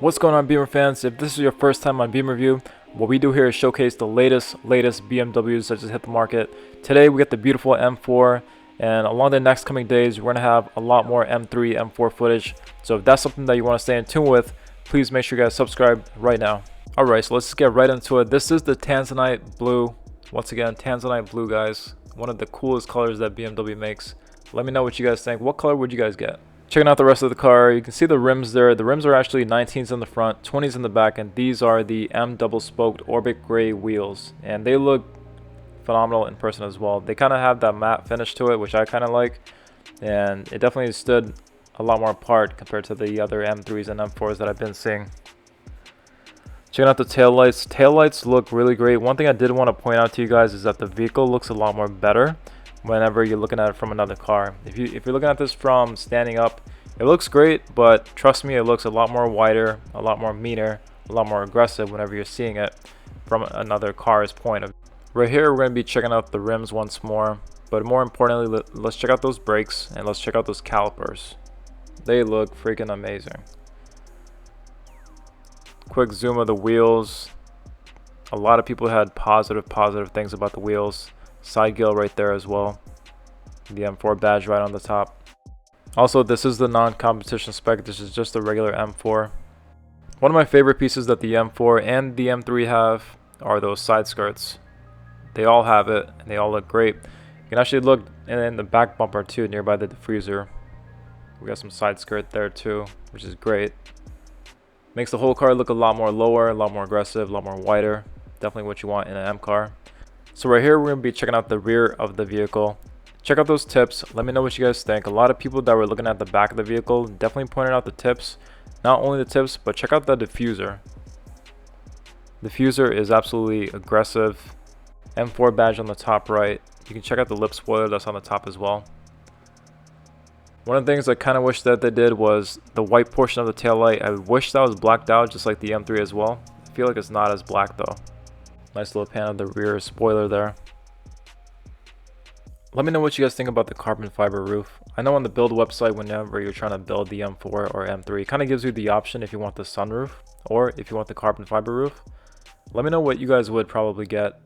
What's going on, Beamer fans? If this is your first time on Beamer Review, what we do here is showcase the latest BMWs that just hit the market. Today we get the beautiful M4, and along the next coming days we're going to have a lot more M3, M4 footage. So if that's something that you want to stay in tune with, please make sure you guys subscribe right now. Alright, so let's just get right into it. This is the Tanzanite Blue. Once again, Tanzanite Blue, guys. One of the coolest colors that BMW makes. Let me know what you guys think. What color would you guys get? Checking out the rest of the car, you can see the rims there. The rims are actually 19s in the front, 20s in the back, and these are the M double spoked Orbit Gray wheels, and they look phenomenal in person as well. They kind of have that matte finish to it, which I kind of like, and it definitely stood a lot more apart compared to the other M3s and M4s that I've been seeing. Checking out the taillights. Taillights look really great. One thing I did want to point out to you guys is that the vehicle looks a lot more better whenever you're looking at it from another car. If you're looking at this from standing up, it looks great, but trust me, it looks a lot more wider, a lot more meaner, a lot more aggressive whenever you're seeing it from another car's point of view. Right here, we're going to be checking out the rims once more, but more importantly, let's check out those brakes and let's check out those calipers. They look freaking amazing. Quick zoom of the wheels. A lot of people had positive things about the wheels. Side gill right there as well. The M4 badge right on the top. Also, this is the non-competition spec. This is just a regular M4. One of my favorite pieces that the M4 and the M3 have are those side skirts. They all have it and they all look great. You can actually look in the back bumper too, nearby the diffuser. We got some side skirt there too, which is great. Makes the whole car look a lot more lower, a lot more aggressive, a lot more wider. Definitely what you want in an M car. So right here, we're going to be checking out the rear of the vehicle. Check out those tips. Let me know what you guys think. A lot of people that were looking at the back of the vehicle definitely pointed out the tips. Not only the tips, but check out the diffuser. Diffuser is absolutely aggressive. M4 badge on the top right. You can check out the lip spoiler that's on the top as well. One of the things I kind of wish that they did was the white portion of the taillight. I wish that was blacked out just like the M3 as well. I feel like it's not as black though. Nice little pan of the rear spoiler there. Let me know what you guys think about the carbon fiber roof. I know on the build website, whenever you're trying to build the M4 or M3, it kind of gives you the option if you want the sunroof or if you want the carbon fiber roof. Let me know what you guys would probably get.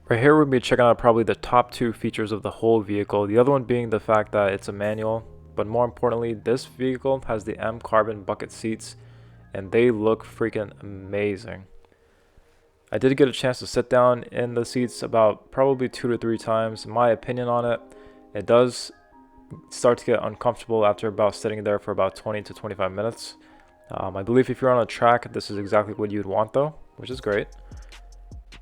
Right here, we'll be checking out probably the top two features of the whole vehicle. The other one being the fact that it's a manual, but more importantly, this vehicle has the M carbon bucket seats and they look freaking amazing. I did get a chance to sit down in the seats about probably 2 to 3 times. My opinion on it, it does start to get uncomfortable after about sitting there for about 20 to 25 minutes. I believe if you're on a track, this is exactly what you'd want though, which is great.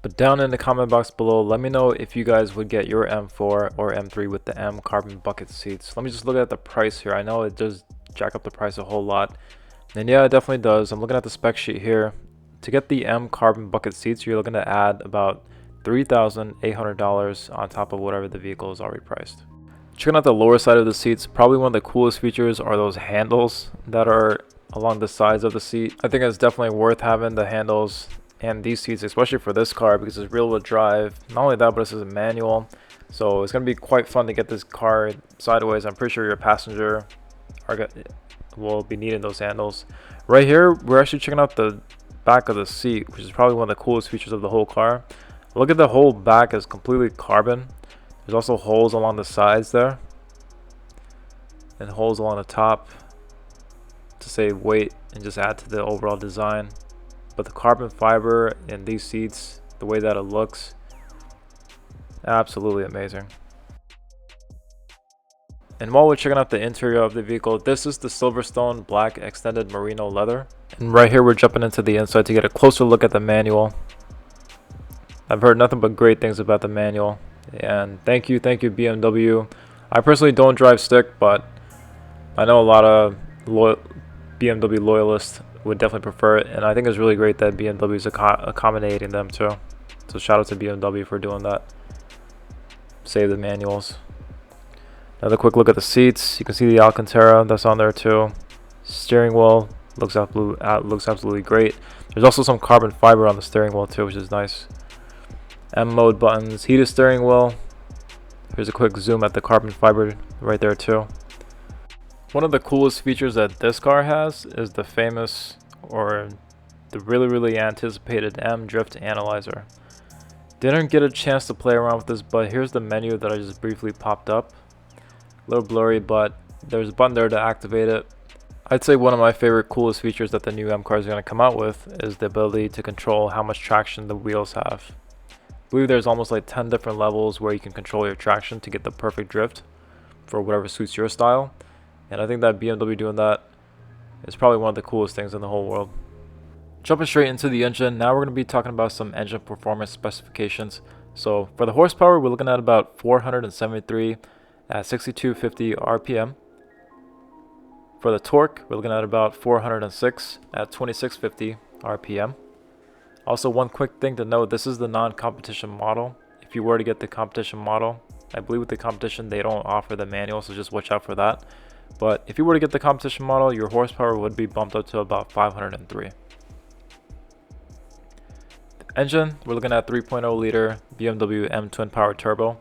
But down in the comment box below, let me know if you guys would get your M4 or M3 with the M carbon bucket seats. Let me just look at the price here. I know it does jack up the price a whole lot. And yeah, it definitely does. I'm looking at the spec sheet here. To get the M carbon bucket seats, you're looking to add about $3,800 on top of whatever the vehicle is already priced. Checking out the lower side of the seats, probably one of the coolest features are those handles that are along the sides of the seat. I think it's definitely worth having the handles and these seats, especially for this car, because it's real to drive. Not only that, but this is a manual, so it's going to be quite fun to get this car sideways. I'm pretty sure your passenger will be needing those handles. Right here, we're actually checking out the back of the seat, which is probably one of the coolest features of the whole car. Look at the whole back is completely carbon. There's also holes along the sides there and holes along the top to save weight and just add to the overall design. But the carbon fiber in these seats, the way that it looks, absolutely amazing. And while we're checking out the interior of the vehicle, this is the Silverstone black extended merino leather. And right here, we're jumping into the inside to get a closer look at the manual. I've heard nothing but great things about the manual. And thank you BMW. I personally don't drive stick, but I know a lot of BMW loyalists would definitely prefer it. And I think it's really great that BMW is accommodating them too. So shout out to BMW for doing that. Save the manuals. Another quick look at the seats. You can see the Alcantara that's on there too. Steering wheel looks absolutely great. There's also some carbon fiber on the steering wheel too, which is nice. M mode buttons, heated steering wheel. Here's a quick zoom at the carbon fiber right there too. One of the coolest features that this car has is the famous, or the really anticipated M Drift Analyzer. Didn't get a chance to play around with this, but here's the menu that I just briefly popped up. A little blurry, but there's a button there to activate it. I'd say one of my favorite coolest features that the new M cars are going to come out with is the ability to control how much traction the wheels have. I believe there's almost like 10 different levels where you can control your traction to get the perfect drift for whatever suits your style. And I think that BMW doing that is probably one of the coolest things in the whole world. Jumping straight into the engine, now we're going to be talking about some engine performance specifications. So for the horsepower, we're looking at about 473 at 6250 RPM. For the torque, we're looking at about 406 at 2650 RPM. Also, one quick thing to note, this is the non-competition model. If you were to get the competition model, I believe with the competition they don't offer the manual, so just watch out for that. But if you were to get the competition model, your horsepower would be bumped up to about 503. The engine, we're looking at 3.0 liter BMW M twin power turbo,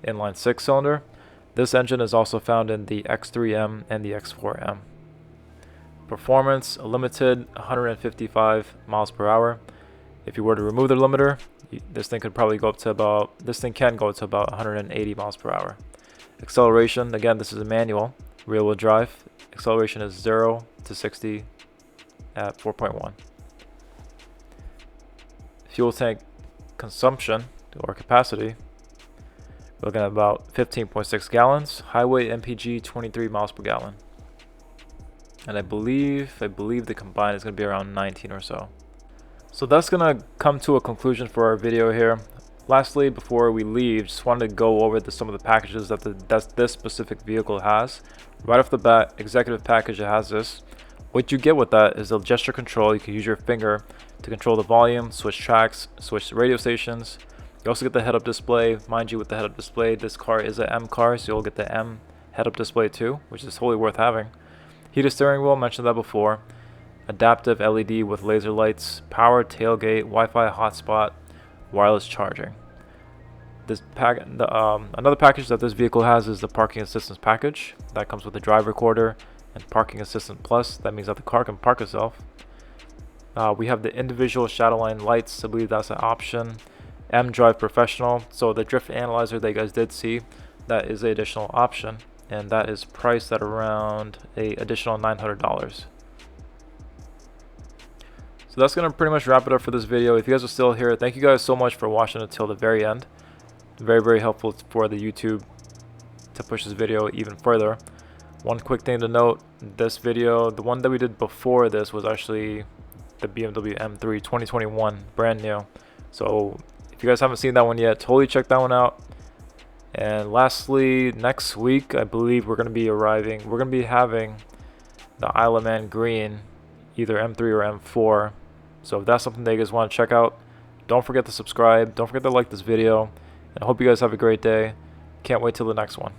inline 6-cylinder. This engine is also found in the X3M and the X4M. Performance, a limited 155 miles per hour. If you were to remove the limiter, this thing could probably go up to about, this thing can go to about 180 miles per hour. Acceleration, again, this is a manual, rear wheel drive. Acceleration is 0 to 60 at 4.1. Fuel tank consumption or capacity, we're looking at about 15.6 gallons. Highway MPG 23 miles per gallon. And I believe the combined is going to be around 19 or so. So that's going to come to a conclusion for our video here. Lastly, before we leave, just wanted to go over some of the packages that this specific vehicle has. Right off the bat, executive package, it has this. What you get with that is the gesture control. You can use your finger to control the volume, switch tracks, switch radio stations. You also get the head-up display. Mind you, with the head-up display, this car is an M car, so you'll get the M head-up display too, which is totally worth having. Heated steering wheel, mentioned that before. Adaptive LED with laser lights, power tailgate, Wi-Fi hotspot, wireless charging. Another package that this vehicle has is the parking assistance package. That comes with a drive recorder and parking assistant plus. That means that the car can park itself. We have the individual shadow line lights. I believe that's an option. M Drive Professional. So the drift analyzer that you guys did see, that is an additional option, and that is priced at around an additional $900. So that's going to pretty much wrap it up for this video. If you guys are still here, thank you guys so much for watching until the very end. Very helpful for the YouTube to push this video even further. One quick thing to note, this video, the one that we did before this was actually the BMW M3 2021, brand new. So if you guys haven't seen that one yet, totally check that one out. And lastly, next week, I believe we're going to be having the Isle of Man green, either M3 or M4. So if that's something that you guys want to check out, don't forget to subscribe. Don't forget to like this video. And I hope you guys have a great day. Can't wait till the next one.